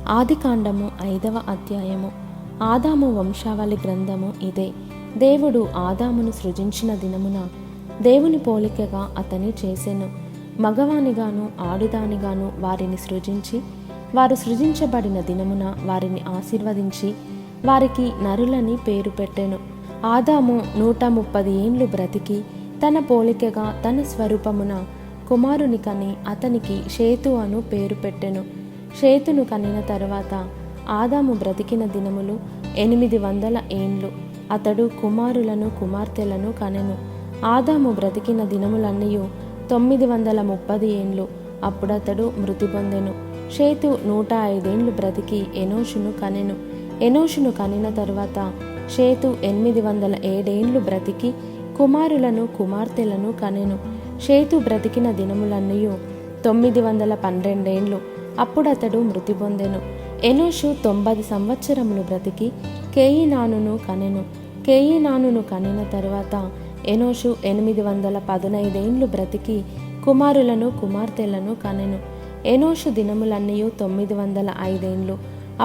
ఆదికాండము 5వ అధ్యాయము. ఆదాము వంశావళి గ్రంథము ఇదే. దేవుడు ఆదామును సృజించిన దినమున దేవుని పోలికగా అతని చేసెను. మగవానిగాను ఆడుదానిగాను వారిని సృజించి, వారు సృజించబడిన దినమున వారిని ఆశీర్వదించి వారికి నరులని పేరు పెట్టెను. ఆదాము 130 ఏండ్లు బ్రతికి తన పోలికగా తన స్వరూపమున కుమారుని కని అతనికి షేతు అను పేరు పెట్టెను. షేతును కనిన తరువాత ఆదాము బ్రతికిన దినములు 800 ఏండ్లు. అతడు కుమారులను కుమార్తెలను కనెను. ఆదాము బ్రతికిన దినములన్నయు 930 ఏండ్లు. అప్పుడతడు మృతి పొందెను. షేతు 105 ఏండ్లు బ్రతికి ఎనోషును కనెను. ఎనోషును కనిన తరువాత షేతు 807 ఏండ్లు బ్రతికి కుమారులను కుమార్తెలను కనెను. షేతు బ్రతికిన దినములన్నయు 912 ఏండ్లు. అప్పుడతడు మృతి పొందెను. ఎనోషు 90 సంవత్సరములు బ్రతికి కేయినానును కనెను. కేయినానును కనిన తరువాత ఎనోషు 815 ఏండ్లు బ్రతికి కుమారులను కుమార్తెలను కనెను. ఎనోషు దినములన్నయు 905 ఏండ్లు.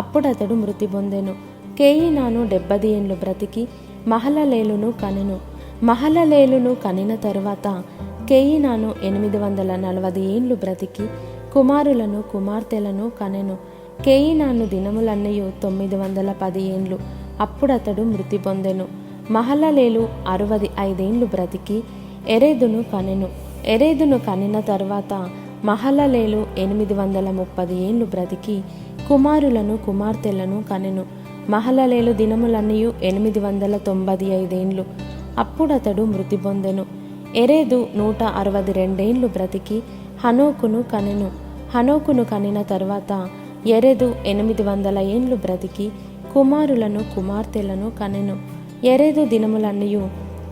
అప్పుడతడు మృతి పొందెను. కేయినాను 70 ఏండ్లు బ్రతికి మహలలేలును కనెను. మహలలేలును కనిన తరువాత కేయినాను 840 ఏండ్లు బ్రతికి కుమారులను కుమార్తెలను కనెను. కేయినాను దినములన్నయు 910 ఏండ్లు. అప్పుడతడు మృతి పొందెను. మహలలేలు 65 ఏండ్లు బ్రతికి ఎరేదును కనెను. ఎరేదును కనిన తరువాత మహలలేలు 830 ఏండ్లు బ్రతికి కుమారులను కుమార్తెలను కనెను. మహలలేలు దినములన్నయు 895 ఏండ్లు. అప్పుడతడు మృతి పొందెను. ఎరేదు 162 ఏండ్లు బ్రతికి హనోకును కనెను. హనోకును కనిన తరువాత ఎరెదు 800 ఏండ్లు బ్రతికి కుమారులను కుమార్తెలను కనెను. ఎరెదు దినములన్నయు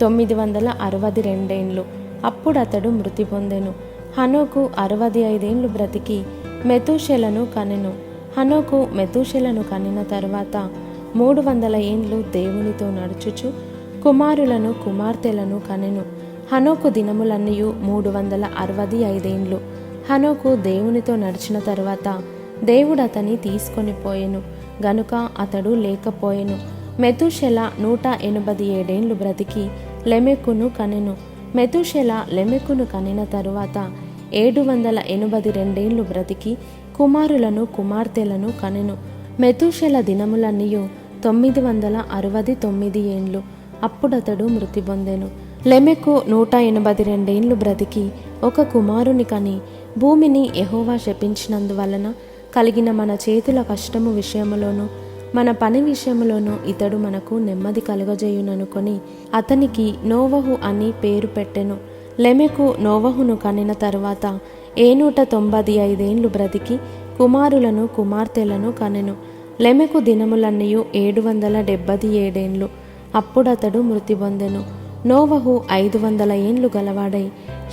962 ఏండ్లు. అప్పుడతడు మృతి పొందెను. హనోకు 65 ఏండ్లు బ్రతికి మెతూషెలను కనెను. హనోకు మెతూషెలను కనిన తరువాత 300 ఏండ్లు దేవునితో నడుచుచు కుమారులను కుమార్తెలను కనెను. హనోకు దినములన్నయు 365 ఏండ్లు. హనోకు దేవునితో నడిచిన తరువాత దేవుడు అతని తీసుకొని పోయెను గనుక అతడు లేకపోయెను. మెతూషెల 187 ఏండ్లు బ్రతికి లెమెకును కనెను. మెతూషెల లెమెకును కనిన తరువాత 782 ఏండ్లు బ్రతికి కుమారులను కుమార్తెలను కనెను. మెతూషెల దినములన్నయు 969 ఏండ్లు. అప్పుడతడు మృతి పొందెను. లెమెకు 182 ఏండ్లు బ్రతికి ఒక కుమారుని కని భూమిని యెహోవా శపించినందువలన కలిగిన మన చేతుల కష్టము విషయములోను మన పని విషయములోను ఇతడు మనకు నెమ్మది కలుగజేయుననుకొని అతనికి నోవహు అని పేరు పెట్టెను. లెమెకు నోవహును కనిన తరువాత 195 ఏండ్లు బ్రతికి కుమారులను కుమార్తెలను కనెను. లెమెకు దినములన్నయు 777 ఏండ్లు. అప్పుడతడు మృతి పొందెను. నోవహు 500 ఏండ్లు గలవాడై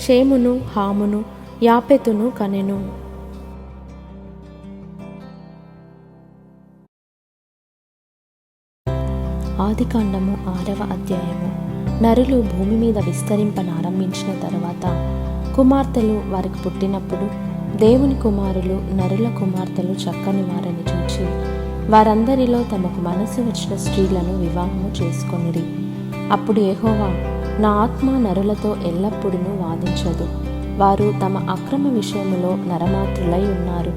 షేమును హామును యాపెతును కనెను. ఆదికాండము 6వ అధ్యాయము. నరులు భూమి మీద విస్తరింపనారంభించిన తరువాత కుమార్తెలు వారికి పుట్టినప్పుడు దేవుని కుమారులు నరుల కుమార్తెలు చక్కని వారని చూచి వారందరిలో తమకు మనసు వచ్చిన స్త్రీలను వివాహము చేసుకొనిరి. అప్పుడు యెహోవా, నా ఆత్మ నరులతో ఎల్లప్పుడూ వాదించదు. వారు తమ అక్రమ విషయములో నరమాత్రులై ఉన్నారు.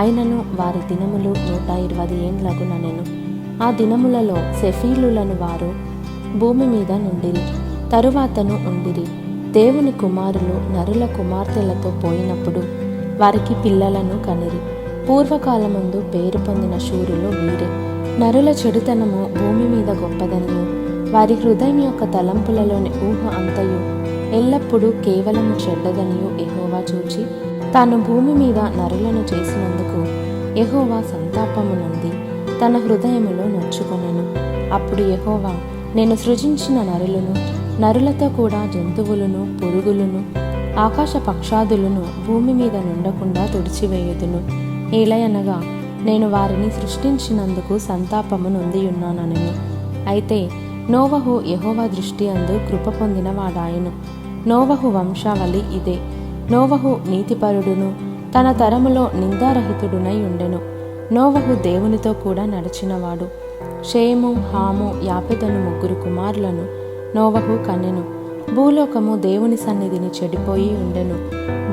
అయినను వారి దినములు 120 ఏండ్లగునెను. ఆ దినములలో సెఫీలులను వారు భూమి మీద నుండిరి. తరువాతను ఉండిరి. దేవుని కుమారులు నరుల కుమార్తెలతో పోయినప్పుడు వారికి పిల్లలను కనిరి. పూర్వకాలమందు పేరు పొందిన శూరులు వీరే. నరుల చెడుతనము భూమి మీద గొప్పదనియు వారి హృదయం యొక్క తలంపులలోని ఊహ అంతయు ఎల్లప్పుడూ కేవలము చెడ్డదనియు యెహోవా చూచి తాను భూమి మీద నరులను చేసినందుకు యెహోవా సంతాపము నొంది తన హృదయములో నొచ్చుకొనెను. అప్పుడు యెహోవా, నేను సృజించిన నరులను నరులతో కూడా జంతువులను పురుగులను ఆకాశ పక్షాదులను భూమి మీద నుండకుండా తుడిచివేయుదును. ఏలయనగా నేను వారిని సృష్టించినందుకు సంతాపము నొందియున్నానెను. అయితే నోవహు యెహోవా దృష్టి అందు కృప పొందిన వాడాయెను. నోవహు వంశావళి ఇదే. నోవహు నీతిపరుడును తన తరములో నిందారహితుడునై ఉండెను. నోవహు దేవునితో కూడా నడిచినవాడు. షేము, హాము, యాపెతను 3 కుమారులను నోవహు కనెను. భూలోకము దేవుని సన్నిధిని చెడిపోయి ఉండెను.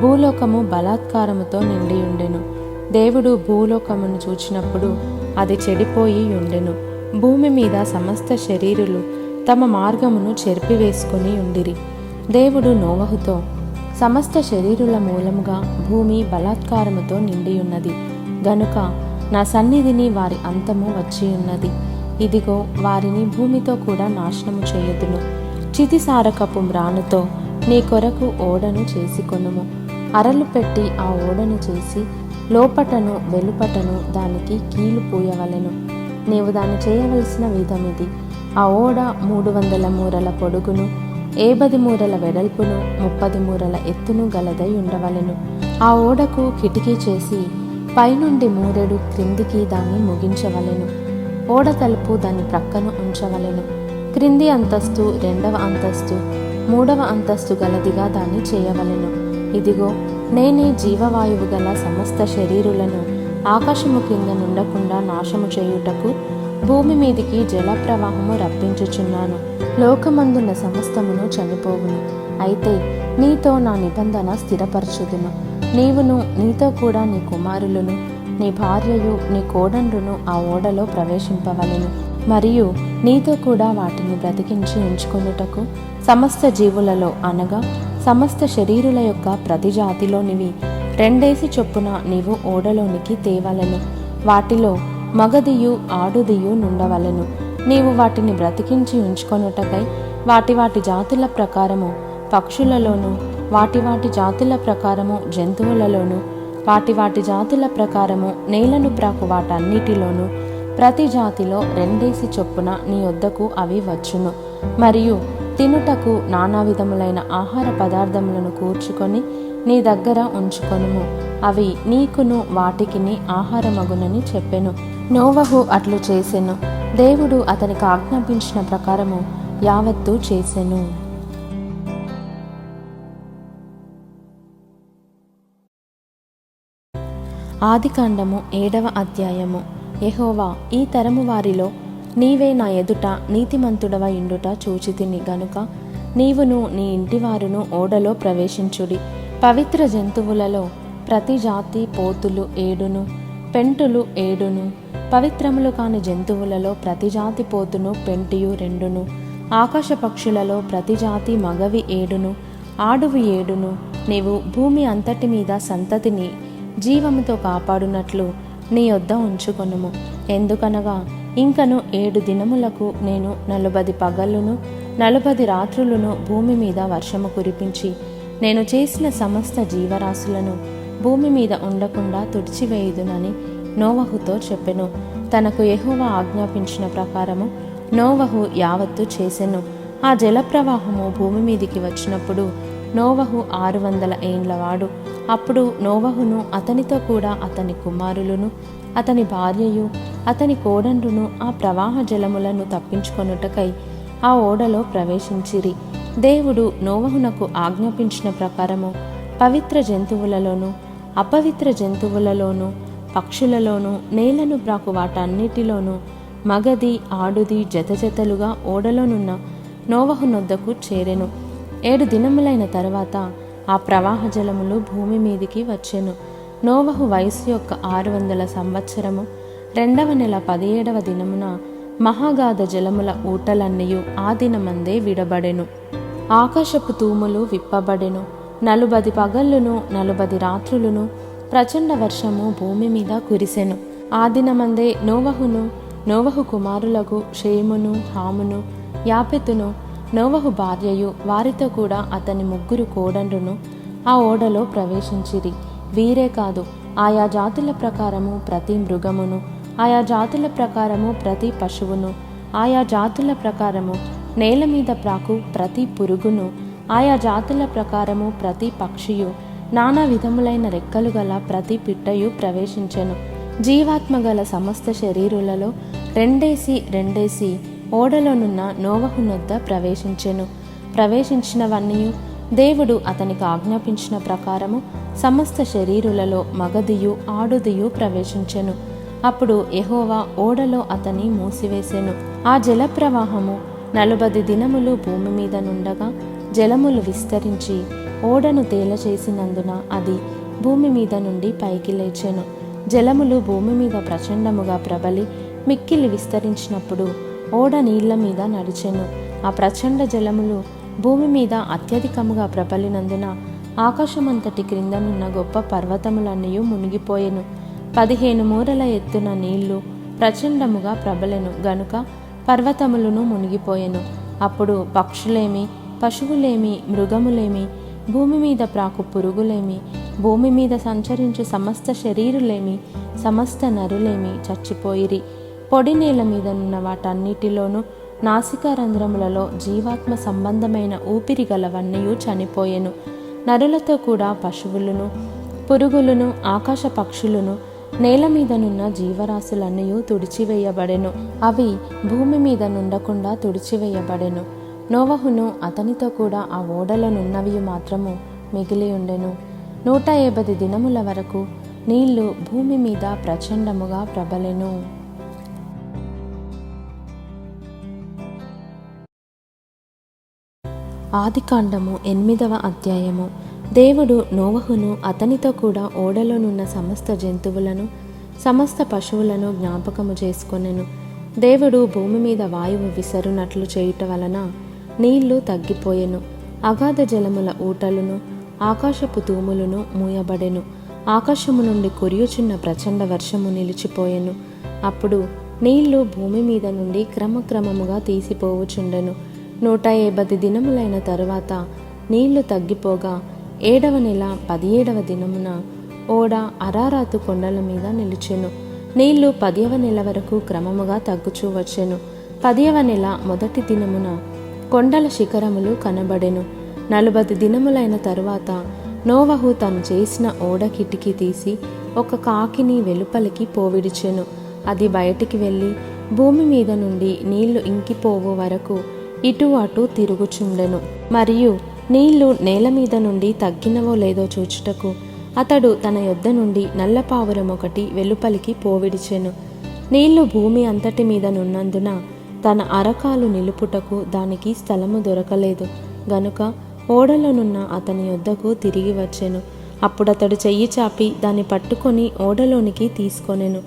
భూలోకము బలాత్కారముతో నిండి ఉండెను. దేవుడు భూలోకమును చూచినప్పుడు అది చెడిపోయి ఉండెను. భూమి మీద సమస్త శరీరులు తమ మార్గమును చెరిపివేసుకుని ఉండిరి. దేవుడు నోవహుతో, సమస్త శరీరుల మూలముగా భూమి బలాత్కారముతో నిండియున్నది గనుక నా సన్నిధిని వారి అంతము వచ్చియున్నది. ఇదిగో వారిని భూమితో కూడా నాశనము చేయుదును. చితిసారకపు మ్రానుతో నీ కొరకు ఓడను చేసుకొనుము. అరలు పెట్టి ఆ ఓడను చేసి లోపటను వెలుపటను దానికి కీలు పూయవలెను. నీవు దాన్ని చేయవలసిన విధమిది. ఆ ఓడ 300 మూరల పొడుగును, 50 మూరల వెడల్పును, 30 మూరల ఎత్తును గలదై ఉండవలెను. ఆ ఓడకు కిటికీ చేసి పైనుండి మూరెడు క్రిందికి దాన్ని ముగించవలెను. ఓడ తలుపు దాని ప్రక్కన ఉంచవలెను. క్రింది అంతస్తు 2వ అంతస్తు 3వ అంతస్తు గలదిగా దాన్ని చేయవలెను. ఇదిగో నేనే జీవవాయువు గల సమస్త శరీరులను ఆకాశము క్రింద నుండకుండా నాశము చేయుటకు భూమి మీదికి జల ప్రవాహము రప్పించుచున్నాను. లోకమందున్న సమస్తమును చనిపోవును. అయితే నీతో నా నిబంధన స్థిరపరచుదును. నీవును నీతో కూడా నీ కుమారులను, నీ భార్యయు, నీ కోడండ్రును ఆ ఓడలో ప్రవేశింపవలెను. మరియు నీతో కూడా వాటిని బ్రతికించి ఉంచుకొనుటకు సమస్త జీవులలో అనగా సమస్త శరీరుల యొక్క ప్రతి జాతిలోనివి 2 చొప్పున నీవు ఓడలోనికి తేవలెను. వాటిలో మగదియు ఆడుదియు నుండవలెను. నీవు వాటిని బ్రతికించి ఉంచుకొనుటకై వాటి జాతుల ప్రకారము పక్షులలోను, వాటి జాతుల ప్రకారము జంతువులలోను, వాటి జాతుల ప్రకారము నేలను ప్రాకు వాటన్నిటిలోనూ ప్రతి జాతిలో 2 చొప్పున నీ వద్దకు అవి వచ్చును. మరియు తినుటకు నానా విధములైన ఆహార పదార్థములను కూర్చుకొని నీ దగ్గర ఉంచుకొనుము. అవి నీకును వాటికిని ఆహారమగునని చెప్పెను. నోవహు అట్లు చేసెను. దేవుడు అతనికి ఆజ్ఞాపించిన ప్రకారము యావత్తు చేసెను. ఆదికాండము 7వ అధ్యాయము. యెహోవా, ఈ తరము వారిలో నీవే నా ఎదుట నీతిమంతుడవై ఉండుట చూచితిని గనుక నీవును నీ ఇంటివారును ఓడలో ప్రవేశించుడి. పవిత్ర జంతువులలో ప్రతి జాతి పోతులు 7, పెంటులు 7, పవిత్రములు కాని జంతువులలో ప్రతి జాతి పోతును పెంటియు 2, ఆకాశ పక్షులలో ప్రతి జాతి మగవి 7, ఆడువి 7. నీవు భూమి అంతటి మీద సంతతిని జీవముతో కాపాడునట్లు నీ యొద్ద ఉంచుకొనుము. ఎందుకనగా ఇంకను 7 దినములకు నేను 40 పగలును 40 రాత్రులను భూమి మీద వర్షము కురిపించి నేను చేసిన సమస్త జీవరాశులను భూమి మీద ఉండకుండా తుడిచివేయుదునని నోవహుతో చెప్పెను. తనకు యెహోవా ఆజ్ఞాపించిన ప్రకారము నోవహు యావత్తు చేసెను. ఆ జలప్రవాహము భూమి మీదికి వచ్చినప్పుడు నోవహు 600 ఏండ్లవాడు. అప్పుడు నోవహును అతనితో కూడా అతని కుమారులను, అతని భార్యయు, అతని కోడండ్రును ఆ ప్రవాహ జలములను తప్పించుకొనుటకై ఆ ఓడలో ప్రవేశించిరి. దేవుడు నోవహునకు ఆజ్ఞాపించిన ప్రకారము పవిత్ర జంతువులలోను అపవిత్ర జంతువులలోను పక్షులలోను నేలను ప్రాకు వాటన్నిటిలోనూ మగది ఆడుది జతలుగా ఓడలోనున్న నోవహునొద్దకు చేరెను. 7 దినములైన తర్వాత ఆ ప్రవాహ జలములు భూమి మీదికి వచ్చెను. నోవహు వయస్సు యొక్క 600 సంవత్సరము 2వ నెల 17వ దినమున మహాగాధ జలముల ఊటలన్నయు ఆ దినమందే విడబడెను. ఆకాశపు తూములు విప్పబడెను. 40 పగళ్ళును 40 రాత్రులను ప్రచండ వర్షము భూమి మీద కురిసెను. ఆ దినమందే నోవహు కుమారులకు షేమును, హామును, యాపెతును, నోవహు భార్యయు వారితో కూడా అతని 3 కోడండ్రును ఆ ఓడలో ప్రవేశించిరి. వీరే కాదు, ఆయా జాతుల ప్రకారము ప్రతి మృగమును, ఆయా జాతుల ప్రకారము ప్రతి పశువును, ఆయా జాతుల ప్రకారము నేల మీద ప్రాకు ప్రతి పురుగును, ఆయా జాతుల ప్రకారము ప్రతి పక్షియు, నానా విధములైన రెక్కలు గల ప్రతి పిట్టయు ప్రవేశించెను. జీవాత్మ గల సమస్త శరీరులలో 2 ఓడలోనున్న నోవహునొద్ద ప్రవేశించెను. ప్రవేశించినవన్నీ దేవుడు అతనికి ఆజ్ఞాపించిన ప్రకారము సమస్త శరీరులలో మగదియు ఆడుదియు ప్రవేశించెను. అప్పుడు యెహోవా ఓడలో అతని మూసివేసెను. ఆ జలప్రవాహము 40 దినములు భూమి మీద నుండగా జలములు విస్తరించి ఓడను తేలచేసినందున అది భూమి మీద నుండి పైకి లేచెను. జలములు భూమి మీద ప్రచండముగా ప్రబలి మిక్కిలి విస్తరించినప్పుడు ఓడ నీళ్ల మీద నడిచెను. ఆ ప్రచండ జలములు భూమి మీద అత్యధికముగా ప్రబలినందున ఆకాశమంతటి క్రిందనున్న గొప్ప పర్వతములన్నీ మునిగిపోయెను. 15 మూరల ఎత్తున నీళ్లు ప్రచండముగా ప్రబలెను గనుక పర్వతములను మునిగిపోయెను. అప్పుడు పక్షులేమి, పశువులేమి, మృగములేమి, భూమి మీద ప్రాకు పురుగులేమి, భూమి మీద సంచరించు సమస్త శరీరులేమి, సమస్త నరులేమి చచ్చిపోయిరి. పొడి నేల మీదనున్న వాటన్నిటిలోనూ నాసికారంధ్రములలో జీవాత్మ సంబంధమైన ఊపిరి గలవన్నీ చనిపోయెను. నరులతో కూడా పశువులను, పురుగులను, ఆకాశ పక్షులను, నేల మీదనున్న జీవరాశులన్నీ తుడిచివేయబడెను. అవి భూమి మీద నుండకుండా తుడిచివేయబడెను. నోవహును అతనితో కూడా ఆ ఓడలోనున్నవి మాత్రము మిగిలి ఉండెను. 150 దినముల వరకు నీళ్లు భూమి మీద ప్రచండముగా ప్రబలెను. ఆదికాండము 8వ అధ్యాయము. దేవుడు నోవహును అతనితో కూడా ఓడలోనున్న సమస్త జంతువులను, సమస్త పశువులను జ్ఞాపకము చేసుకొనెను. దేవుడు భూమి మీద వాయువు విసరునట్లు చేయుట వలన నీళ్లు తగ్గిపోయెను. అగాధ జలముల ఊటలును, ఆకాశపు తూములను మూయబడెను. ఆకాశము నుండి కురియుచున్న ప్రచండ వర్షము నిలిచిపోయెను. అప్పుడు నీళ్లు భూమి మీద నుండి క్రమక్రమముగా తీసిపోవుచుండెను. 150 దినములైన తరువాత నీళ్లు తగ్గిపోగా 7వ నెల 17వ దినమున ఓడ అరారాతు కొండల మీద నిలిచెను. నీళ్లు 10వ నెల వరకు క్రమముగా తగ్గుచూ వచ్చెను. 10వ నెల మొదటి దినమున కొండల శిఖరములు కనబడెను. 40 దినములైన తరువాత నోవహు తను చేసిన ఓడ కిటికీ తీసి ఒక కాకిని వెలుపలికి పోవిడిచెను. అది బయటికి వెళ్ళి భూమి మీద నుండి నీళ్లు ఇంకిపోవు వరకు ఇటు అటు తిరుగుచుండెను. మరియు నీళ్లు నేల మీద నుండి తగ్గినవో లేదో చూచుటకు అతడు తన యొద్ద నుండి నల్ల పావురం ఒకటి వెలుపలికి పోవిడిచెను. నీళ్లు భూమి అంతటి మీద నున్నందున తన అరకాలు నిలుపుటకు దానికి స్థలము దొరకలేదు గనుక ఓడలోనున్న అతని యొద్దకు తిరిగి వచ్చెను. అప్పుడతడు చెయ్యి చాపి దాన్ని పట్టుకొని ఓడలోనికి తీసుకొనెను.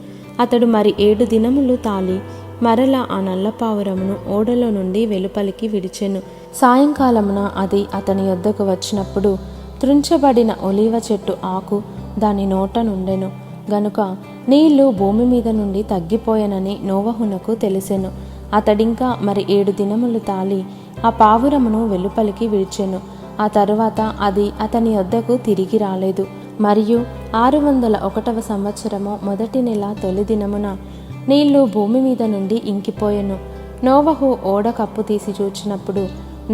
అతడు మరి 7 దినములు తాలి మరలా ఆ నల్లపావురమును ఓడలో నుండి వెలుపలికి విడిచెను. సాయంకాలమున అది అతని యొద్దకు వచ్చినప్పుడు త్రుంచబడిన ఒలీవ చెట్టు ఆకు దాని నోట నుండెను గనుక నీళ్లు భూమి మీద నుండి తగ్గిపోయెనని నోవహునకు తెలిసెను. అతడింకా మరి 7 దినములు తాలి ఆ పావురమును వెలుపలికి విడిచెను. ఆ తరువాత అది అతని యొద్దకు తిరిగి రాలేదు. మరియు 601వ సంవత్సరము మొదటి నెల తొలి దినమున నీళ్లు భూమి మీద నుండి ఇంకిపోయెను. నోవహు ఓడ కప్పు తీసి చూచినప్పుడు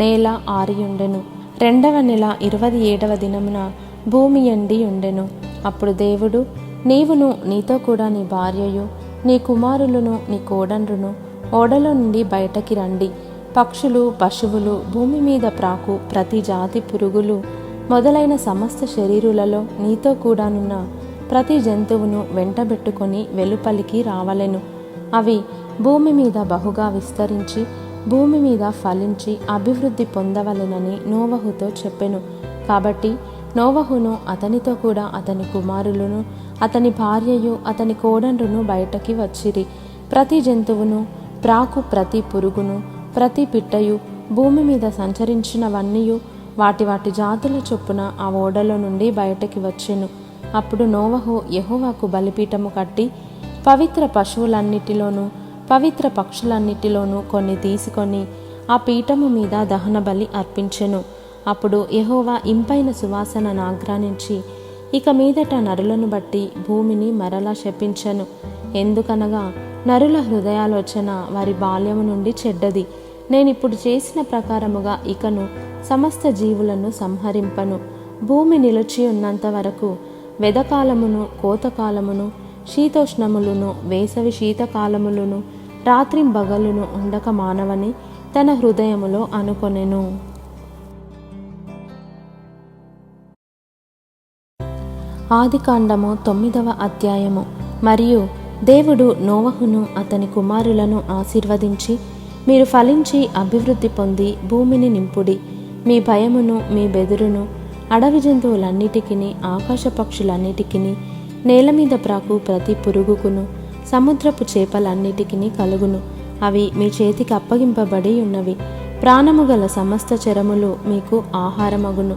నేల ఆరియుండెను. 2వ నెల 27వ దినమున భూమి ఎండి ఉండెను. అప్పుడు దేవుడు, నీవును నీతో కూడా నీ భార్యయు, నీ కుమారులను, నీ కోడండ్రును ఓడలో నుండి బయటకి రండి. పక్షులు, పశువులు, భూమి మీద ప్రాకు ప్రతి జాతి పురుగులు మొదలైన సమస్త శరీరులలో నీతో కూడానున్న ప్రతి జంతువును వెంటబెట్టుకొని వెలుపలికి రావలెను. అవి భూమి మీద బహుగా విస్తరించి భూమి మీద ఫలించి అభివృద్ధి పొందవలెనని నోవహుతో చెప్పెను. కాబట్టి నోవహును అతనితో కూడా అతని కుమారులను, అతని భార్యయు, అతని కోడండ్రును బయటకి వచ్చిరి. ప్రతి జంతువును, ప్రాకు ప్రతి పురుగును, ప్రతి పిట్టయు, భూమి మీద సంచరించినవన్నీయు వాటి వాటి జాతుల చొప్పున ఆ ఓడలో నుండి బయటకి వచ్చెను. అప్పుడు నోవహు యెహోవాకు బలిపీఠము కట్టి పవిత్ర పశువులన్నిటిలోనూ పవిత్ర పక్షులన్నిటిలోనూ కొన్ని తీసుకొని ఆ పీఠము మీద దహన బలి అర్పించెను. అప్పుడు యెహోవా ఇంపైన సువాసన ఆగ్రానించి ఇక మీదట నరులను బట్టి భూమిని మరలా శపించెను. ఎందుకనగా నరుల హృదయాలోచన వారి బాల్యము నుండి చెడ్డది. నేనిప్పుడు చేసిన ప్రకారముగా ఇకను సమస్త జీవులను సంహరింపను. భూమి నిలిచి ఉన్నంత వరకు వెదకాలమును, కోతకాలమును, శీతోష్ణములను, వేసవి శీతకాలములను, రాత్రింబగలును ఉండక మానవని తన హృదయములో అనుకొనెను. ఆదికాండము 9వ అధ్యాయము. మరియు దేవుడు నోవహును అతని కుమారులను ఆశీర్వదించి, మీరు ఫలించి అభివృద్ధి పొంది భూమిని నింపుడి. మీ భయమును మీ బెదురును అడవి జంతువులన్నిటికిని ఆకాశ పక్షులన్నిటికిని నేల మీద ప్రాకు ప్రతి పురుగుకును సముద్రపు చేపలన్నిటికిని కలుగును. అవి మీ చేతికి అప్పగింపబడి ఉన్నవి. ప్రాణము గల సమస్త చరములు మీకు ఆహారమగును.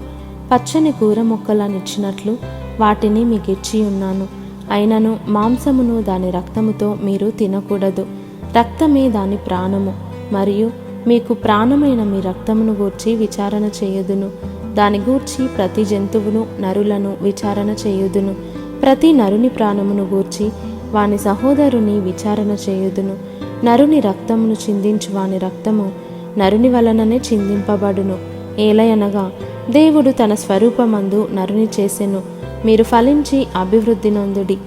పచ్చని కూర మొక్కలనిచ్చినట్లు వాటిని మీకిచ్చి ఉన్నాను. అయినను మాంసమును దాని రక్తముతో మీరు తినకూడదు. రక్తమే దాని ప్రాణము. మరియు మీకు ప్రాణమైన మీ రక్తమును గూర్చి విచారణ చేయుదును. దాని గూర్చి ప్రతి జంతువును నరులను విచారణ చేయుదును. ప్రతి నరుని ప్రాణమును గూర్చి వాని సహోదరుని విచారణ చేయుదును. నరుని రక్తమును చిందించు వాని రక్తము నరుని వలననే చిందింపబడును. ఏలయనగా దేవుడు తన స్వరూపమందు నరుని చేసెను. మీరు ఫలించి అభివృద్ధి నొందుడి.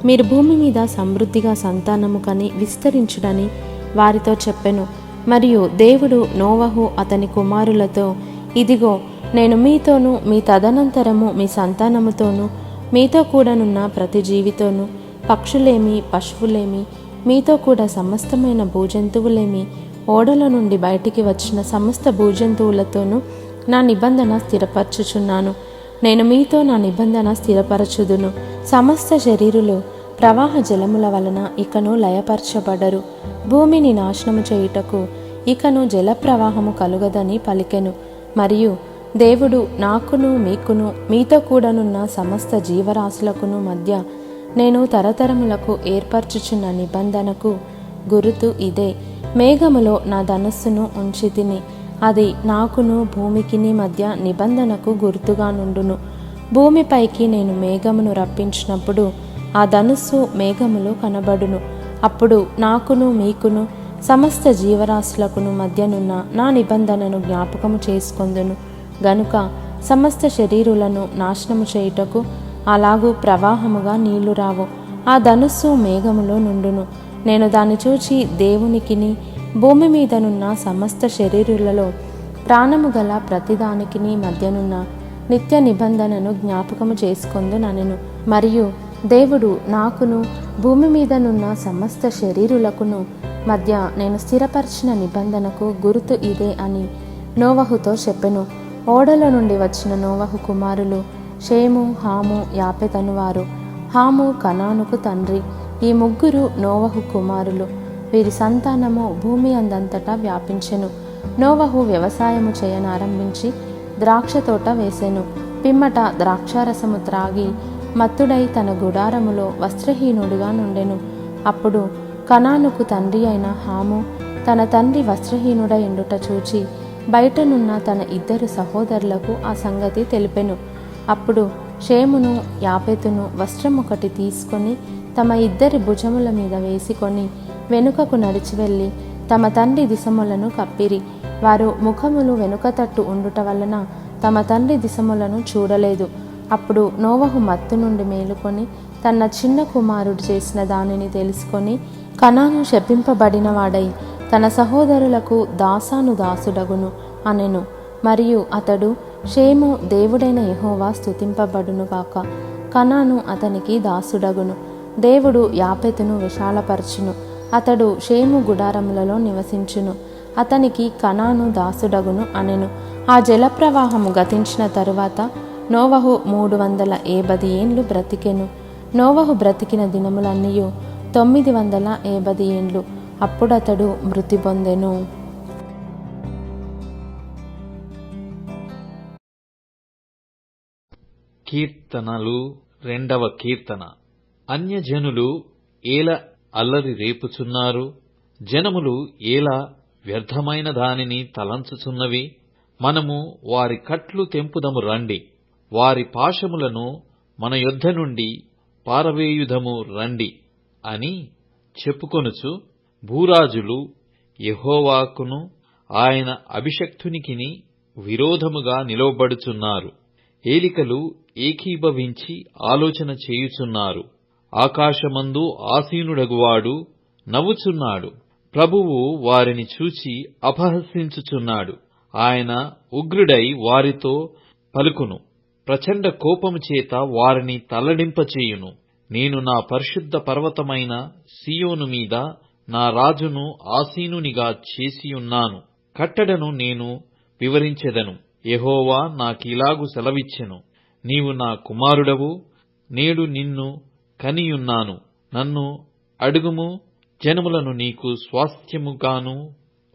మీరు భూమి మీద సమృద్ధిగా సంతానము కని విస్తరించుడని వారితో చెప్పెను. మరియు దేవుడు నోవహు అతని కుమారులతో, ఇదిగో నేను మీతోనూ మీ తదనంతరము మీ సంతానముతోనూ మీతో కూడానున్న ప్రతి జీవితోనూ పక్షులేమి పశువులేమి మీతో కూడా సమస్తమైన భూజంతువులేమి ఓడల నుండి బయటికి వచ్చిన సమస్త భూజంతువులతోనూ నా నిబంధన స్థిరపరచుచున్నాను. నేను మీతో నా నిబంధన స్థిరపరచుదును. సమస్త శరీరులు ప్రవాహ జలముల వలన ఇకను లయపరచబడరు. భూమిని నాశనము చేయుటకు ఇకను జలప్రవాహము కలుగదని పలికెను. మరియు దేవుడు నాకును మీకును మీతో కూడానున్న సమస్త జీవరాశులకును మధ్య నేను తరతరములకు ఏర్పరచుచున్న నిబంధనకు గురుతు ఇదే. మేఘములో నా ధనస్సును ఉంచితిని. అది నాకును భూమికిని మధ్య నిబంధనకు గుర్తుగా నుండును. భూమిపైకి నేను మేఘమును రప్పించినప్పుడు ఆ ధనుస్సు మేఘములో కనబడును. అప్పుడు నాకును మీకును సమస్త జీవరాశులకును మధ్యనున్న నా నిబంధనను జ్ఞాపకము చేసుకొందును. గనుక సమస్త శరీరులను నాశనము చేయుటకు అలాగూ ప్రవాహముగా నీళ్లు రావు. ఆ ధనుస్సు మేఘములో నుండును. నేను దాన్ని చూచి దేవునికిని భూమి మీదనున్న సమస్త శరీరులలో ప్రాణము గల ప్రతిదానికిని మధ్యనున్న నిత్య నిబంధనను జ్ఞాపకము చేసుకొందుననెను. మరియు దేవుడు నాకును భూమి మీదనున్న సమస్త శరీరులకును మధ్య నేను స్థిరపరిచిన నిబంధనకు గుర్తు ఇదే అని నోవహుతో చెప్పెను. ఓడల నుండి వచ్చిన నోవహు కుమారులు షేము, హాము, యాపెతనువారు. హాము కనానుకు తండ్రి. ఈ ముగ్గురు నోవహు కుమారులు. వీరి సంతానము భూమి అందంతటా వ్యాపించెను. నోవహు వ్యవసాయము చేయనారంభించి ద్రాక్ష తోట వేసెను. పిమ్మట ద్రాక్షారసము త్రాగి మత్తుడై తన గుడారములో వస్త్రహీనుడుగా నుండెను. అప్పుడు కనానుకు తండ్రి అయిన హాము తన తండ్రి వస్త్రహీనుడై ఉండుట చూచి బయటనున్న తన ఇద్దరు సహోదరులకు ఆ సంగతి తెలిపెను. అప్పుడు షేమును యాపెతును వస్త్రం ఒకటి తీసుకొని తమ ఇద్దరి భుజముల మీద వేసుకొని వెనుకకు నడిచి వెళ్ళి తమ తండ్రి దిశములను కప్పిరి. వారు ముఖములు వెనుక తట్టు ఉండుట వలన తమ తండ్రి దిశములను చూడలేదు. అప్పుడు నోవహు మత్తు నుండి మేలుకొని తన చిన్న కుమారుడు చేసిన దానిని తెలుసుకొని కనాను శపింపబడిన వాడై తన సహోదరులకు దాసాను దాసుడగును అనెను. మరియు అతడు షేము దేవుడైన యెహోవా స్తుతింపబడును గాక, కనాను అతనికి దాసుడగును. దేవుడు యాపెతును విశాలపరచును. అతడు షేము గుడారములలో నివసించును. అతనికి కనాను దాసుడగును అనెను. ఆ జలప్రవాహము గతించిన తరువాత నోవహు 380 ఏండ్లు బ్రతికెను. నోవహు బ్రతికిన దినములన్నీయు 980 ఏండ్లు. అప్పుడతడు మృతి పొందెను. కీర్తనలు 2వ కీర్తన. అన్యజనులు ఏల అల్లరి రేపుచున్నారు, జనములు ఏల వ్యర్థమైన దానిని తలంచుచున్నవి. మనము వారి కట్లు తెంపుదము రండి, వారి పాశములను మన యొద్ద నుండి పారవేయుదము రండి అని చెప్పుకొనుచు భూరాజులు యెహోవాకును ఆయన అభిషక్తునికిని విరోధముగా నిలవబడుచున్నారు. ఏలికలు ఏకీభవించి ఆలోచన చేయుచున్నారు. ఆకాశమందు ఆసీనుడగువాడు నవ్వుచున్నాడు. ప్రభువు వారిని చూచి అపహసించుచున్నాడు. ఆయన ఉగ్రుడై వారితో పలుకును. ప్రచండ కోపము చేత వారిని తల్లడింపచేయును. నేను నా పరిశుద్ధ పర్వతమైన సీయోను మీద నా రాజును ఆసీనునిగా చేసియున్నాను. కట్టడను నేను వివరించెదను. యెహోవా నాకీలాగు సెలవిచ్చెను. నీవు నా కుమారుడవు, నేడు నిన్ను కనియున్నాను. నన్ను అడుగుము, జనములను నీకు స్వాస్థ్యముగాను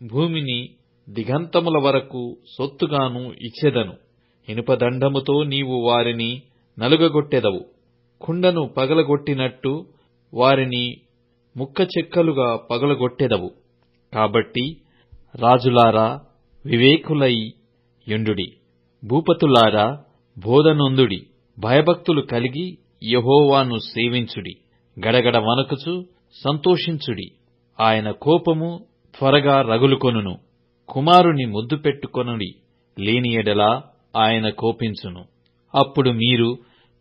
భూమిని దిగంతముల వరకు సొత్తుగాను ఇచ్చెదను. ఇనుపదండముతో నీవు వారిని నలుగగొట్టెదవు. కుండను పగలగొట్టినట్టు వారిని ముక్కచెక్కలుగా పగలగొట్టెదవు. కాబట్టి రాజులారా వివేకులై యుండుడి, భూపతులారా బోధనొందుడి. భయభక్తులు కలిగి యెహోవాను సేవించుడి. గడగడ వణకుచు సంతోషించుడి. ఆయన కోపము త్వరగా రగులుకొనును. కుమారుని ముద్దు పెట్టుకొనుడి, లేని ఎడల ఆయన కోపించును. అప్పుడు మీరు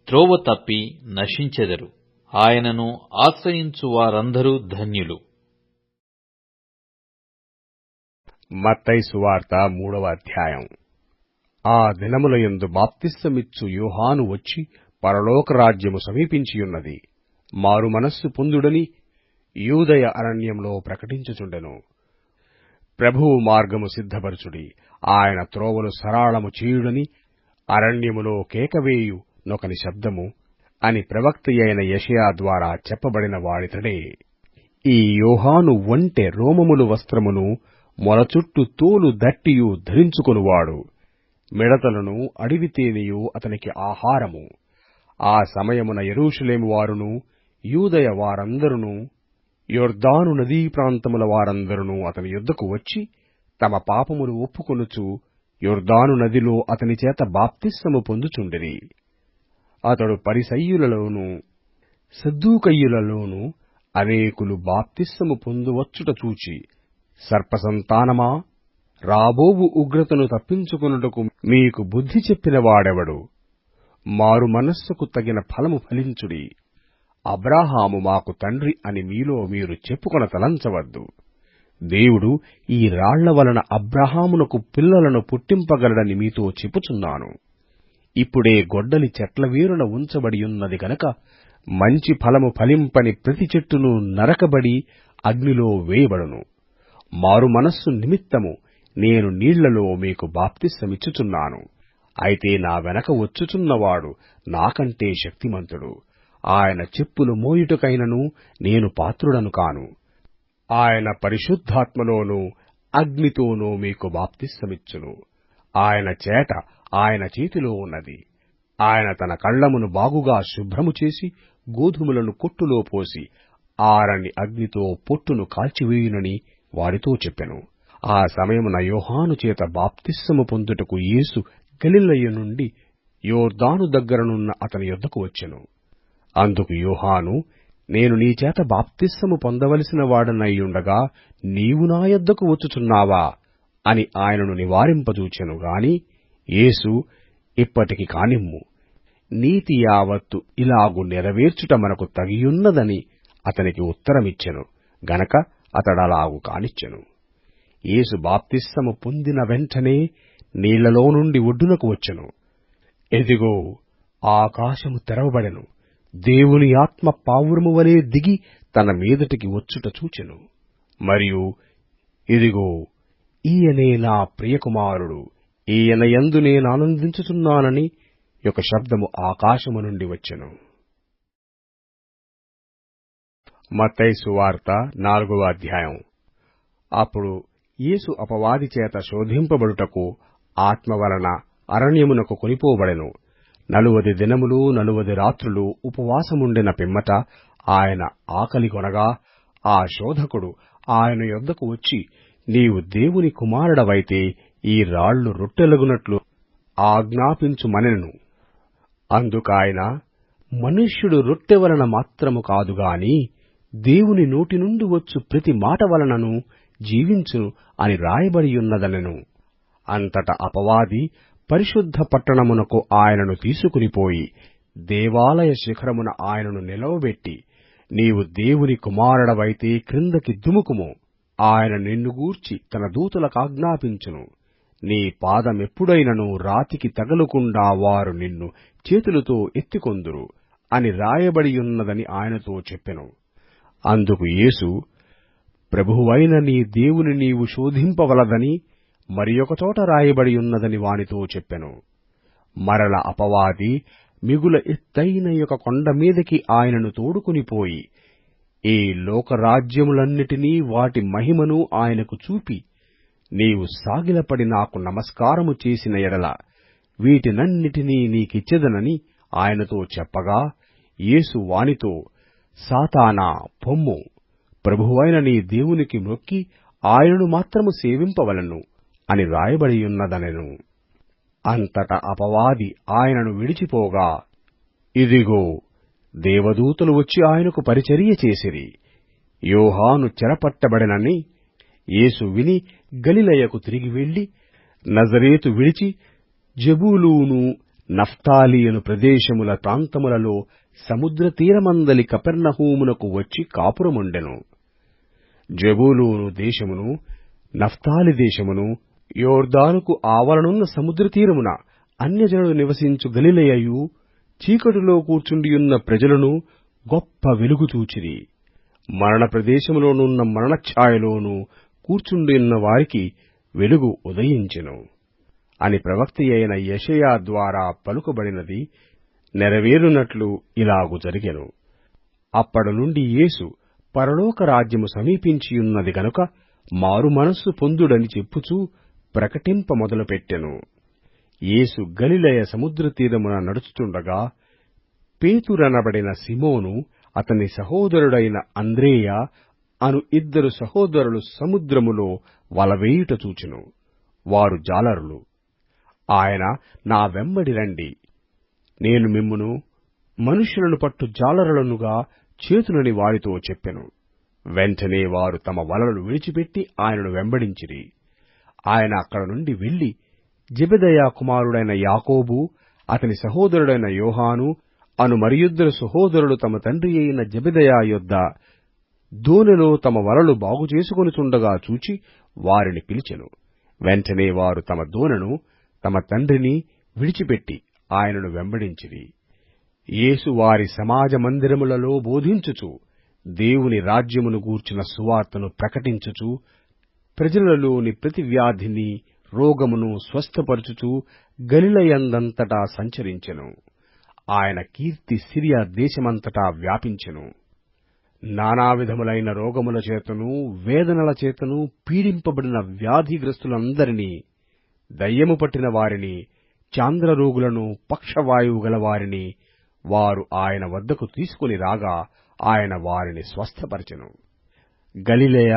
త్రోవ తప్పి నశించెదరు. ఆయనను ఆశ్రయించు వారందరూ ధన్యులు. మత్తయి సువార్త 3వ అధ్యాయం. ఆ దినములయందు బాప్తిస్మమిచ్చు యోహాను వచ్చి, పరలోక రాజ్యము సమీపించియున్నది, మారు మనస్సు పొందుడని యూదయ అరణ్యంలో ప్రకటించుచుండెను. ప్రభువు మార్గము సిద్ధపరచుడి, ఆయన త్రోవలు సరాళము చేయుడని అరణ్యములో కేకవేయు నొకని శబ్దము అని ప్రవక్తయైన యెషయా ద్వారా చెప్పబడిన వాడితడే. ఈ యోహాను ఒంటె రోమములు వస్త్రమును మొలచుట్టు తోలు దట్టియు ధరించుకొనువాడు. మిడతలను అడవి తేనెయు అతనికి ఆహారము. ఆ సమయమున యెరూషలేము వారును యూదయ వారందరును యొర్దాను నదీ ప్రాంతముల వారందరును అతని యొద్దకు వచ్చి తమ పాపములు ఒప్పుకొనుచు యొర్దాను నదిలో అతని చేత బాప్తిస్మము పొందుచుండిరి. అతడు పరిసయ్యులలోనూ సద్దూకయ్యులలోనూ అనేకులు బాప్తిస్మము పొందువచ్చుట చూచి, సర్పసంతానమా, రాబోవు ఉగ్రతను తప్పించుకొనుటకు మీకు బుద్ధి చెప్పిన వాడెవడు? మారు మనస్సుకు తగిన ఫలము ఫలించుడి. అబ్రాహాము మాకు తండ్రి అని మీలో మీరు చెప్పుకొన తలంచవద్దు. దేవుడు ఈ రాళ్ల వలన అబ్రాహామునకు పిల్లలను పుట్టింపగలడని మీతో చెప్పుచున్నాను. ఇప్పుడే గొడ్డలి చెట్ల వేరున ఉంచబడియున్నది గనక మంచి ఫలము ఫలింపని ప్రతి చెట్టును నరకబడి అగ్నిలో వేయబడును. మారు మనస్సు నిమిత్తము నేను నీళ్లలో మీకు బాప్తిస్మమిచ్చుచున్నాను. అయితే నా వెనక వచ్చుచున్నవాడు నాకంటే శక్తిమంతుడు. ఆయన చెప్పులు మోయుటకైనను నేను పాత్రుడను కాను. ఆయన పరిశుద్ధాత్మలోనూ అగ్నితోనూ మీకు బాప్తిస్మమిచ్చును. ఆయన చేట ఆయన చేతిలో ఉన్నది. ఆయన తన కళ్ళమును బాగుగా శుభ్రము చేసి గోధుమలను కొట్టులో పోసి ఆరని అగ్నితో పొట్టును కాల్చివేయునని వారితో చెప్పెను. ఆ సమయమున యోహాను చేత బాప్తిస్మము పొందుటకు యేసు గలిలయ నుండి యొర్దాను దగ్గరనున్న అతని యొద్దకు వచ్చెను. అందుకు యోహాను, నేను నీ చేత బాప్తిస్మము పొందవలసిన వాడనయ్యుండగా నీవు నా యొద్దకు వచ్చుచున్నావా అని ఆయనను నివారింపజూచెను గాని యేసు, ఇప్పటికి కానిమ్ము, నీతి యావత్తు ఇలాగు నెరవేర్చుట మనకు తగియున్నదని అతనికి ఉత్తరమిచ్చెను గనక అతడలాగు కానిచ్చెను. యేసు బాప్తిస్మము పొందిన వెంటనే నీళ్లలో నుండి ఒడ్డునకు వచ్చెను. ఎదిగో, ఆకాశము తెరవబడెను. దేవుని ఆత్మ పావురము వలె దిగి తన మీదటికి వచ్చుట చూచెను. మరియు ఇదిగో, ఈయనే నా ప్రియకుమారుడు, ఈయన యందు నేనానందించుచున్నానని ఒక శబ్దము ఆకాశము నుండి వచ్చెను. మత్తయి సువార్త 4వ అధ్యాయం. అప్పుడు యేసు అపవాది చేత శోధింపబడుటకు ఆత్మ వలన అరణ్యమునకు కొనిపోబడెను. 40 దినములు 40 రాత్రులు ఉపవాసముండిన పిమ్మట ఆయన ఆకలి కొనగా ఆ శోధకుడు ఆయన యొద్దకు వచ్చి, నీవు దేవుని కుమారుడవైతే ఈ రాళ్లు రొట్టెలగునట్లు ఆజ్ఞాపించుమనెను. అందుకాయన, మనుష్యుడు రొట్టె వలన మాత్రము కాదుగాని దేవుని నోటి నుండి వచ్చు ప్రతి మాట వలనను జీవించును అని రాయబడియున్నదనెను. అంతట అపవాది పరిశుద్ధ పట్టణమునకు ఆయనను తీసుకునిపోయి దేవాలయ శిఖరమున ఆయనను నిలవబెట్టి, నీవు దేవుని కుమారుడవైతే క్రిందకి దుముకుము, ఆయన నిన్ను గూర్చి తన దూతలకాజ్ఞాపించును, నీ పాదమెప్పుడైనను రాతికి తగలకుండా వారు నిన్ను చేతులతో ఎత్తికొందురు అని రాయబడియున్నదని ఆయనతో చెప్పెను. అందుకు యేసు, ప్రభువైన నీ దేవుని నీవు శోధింపవలదని మరియొకచోట రాయబడియున్నదని వానితో చెప్పెను. మరల అపవాది మిగుల ఎత్తైన ఒక కొండ మీదకి ఆయనను తోడుకునిపోయి, ఈ లోకరాజ్యములన్నిటినీ వాటి మహిమను ఆయనకు చూపి, నీవు సాగిలపడి నాకు నమస్కారము చేసిన ఎడల వీటినన్నిటినీ నీకిచ్చెదనని ఆయనతో చెప్పగా, యేసు వానితో, సాతానా పొమ్ము, ప్రభువైన నీ దేవునికి మొక్కి ఆయనను మాత్రము సేవింపవలెను అని రాయబడియున్నదనెను. అంతట అపవాది ఆయనను విడిచిపోగా, ఇదిగో దేవదూతలు వచ్చి ఆయనకు పరిచర్య చేసిరి. యోహాను చెరపట్టబడెనని యేసు విని గలిలయకు తిరిగి వెళ్లి, నజరేతు విడిచి జెబూలూను నఫ్తాలి అను ప్రదేశముల ప్రాంతములలో సముద్ర తీరమందలి కపెర్నహూమునకు వచ్చి కాపురముండెను. జెబూలూను దేశమును, నఫ్తాలి దేశమును, యోర్దానుకు ఆవలనున్న సముద్ర తీరమున అన్యజనులు నివసించు గలిలయయు, చీకటిలో కూర్చుండియున్న ప్రజలను గొప్ప వెలుగు చూచిరి. మరణ ప్రదేశములోనున్న మరణఛాయలోనూ కూర్చుండియున్న వారికి వెలుగు ఉదయించెను అని ప్రవక్తయైన యెషయా ద్వారా పలుకబడినది నెరవేరునట్లు ఇలాగు జరిగెను. అప్పటి నుండి యేసు పరలోక రాజ్యము సమీపించియున్నది గనుక మారుమనస్సు పొందుడని చెప్పుచూ ప్రకటింప మొదలుపెట్టెను. యేసు గలిలయ సముద్ర తీరమున నడుచుచుండగా, పేతురనబడిన సిమోను, అతని సహోదరుడైన అంద్రేయ అను ఇద్దరు సహోదరులు సముద్రములో వలవేయుట చూచెను. వారు జాలరులు. ఆయన, నా వెంబడి రండి, నేను మిమ్మును మనుష్యులను పట్టు జాలరులనుగా చేతునని వారితో చెప్పెను. వెంటనే వారు తమ వలలు విడిచిపెట్టి ఆయనను వెంబడించిరి. ఆయన అక్కడ నుండి వెళ్లి జెబెదయి కుమారుడైన యాకోబు, అతని సహోదరుడైన యోహాను అను మరియిద్దరు సహోదరులు తమ తండ్రి అయిన జెబెదయి యొద్ద దోనెలో తమ వలలు బాగుచేసుకొనుచుండగా చూచి వారిని పిలిచెను. వెంటనే వారు తమ దోనెను, తమ తండ్రిని విడిచిపెట్టి ఆయనను వెంబడించిరి. యేసు వారి సమాజ మందిరములలో బోధించుచు, దేవుని రాజ్యమును గూర్చిన సువార్తను ప్రకటించుచు, ప్రజలలోని ప్రతి వ్యాధిని, రోగమును స్వస్థపరచుచు గలిలయందంతటా సంచరించెను. ఆయన కీర్తి సిరియా దేశమంతటా వ్యాపించెను. నానావిధములైన రోగముల చేతను, వేదనల చేతను పీడింపబడిన వ్యాధిగ్రస్తులందరినీ, దయ్యము పట్టిన వారిని, చాంద్రరోగులను, పక్షవాయువు గలవారిని వారు ఆయన వద్దకు తీసుకుని రాగా ఆయన వారిని స్వస్థపరచెను. గలిలయ,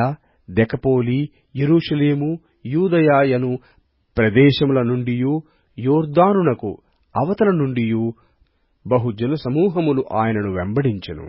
దెకపోలి, యెరూషలేము, యూదయ ప్రదేశముల నుండియూ, యోర్దానునకు అవతల నుండియూ బహుజన సమూహములు ఆయనను వెంబడించెను.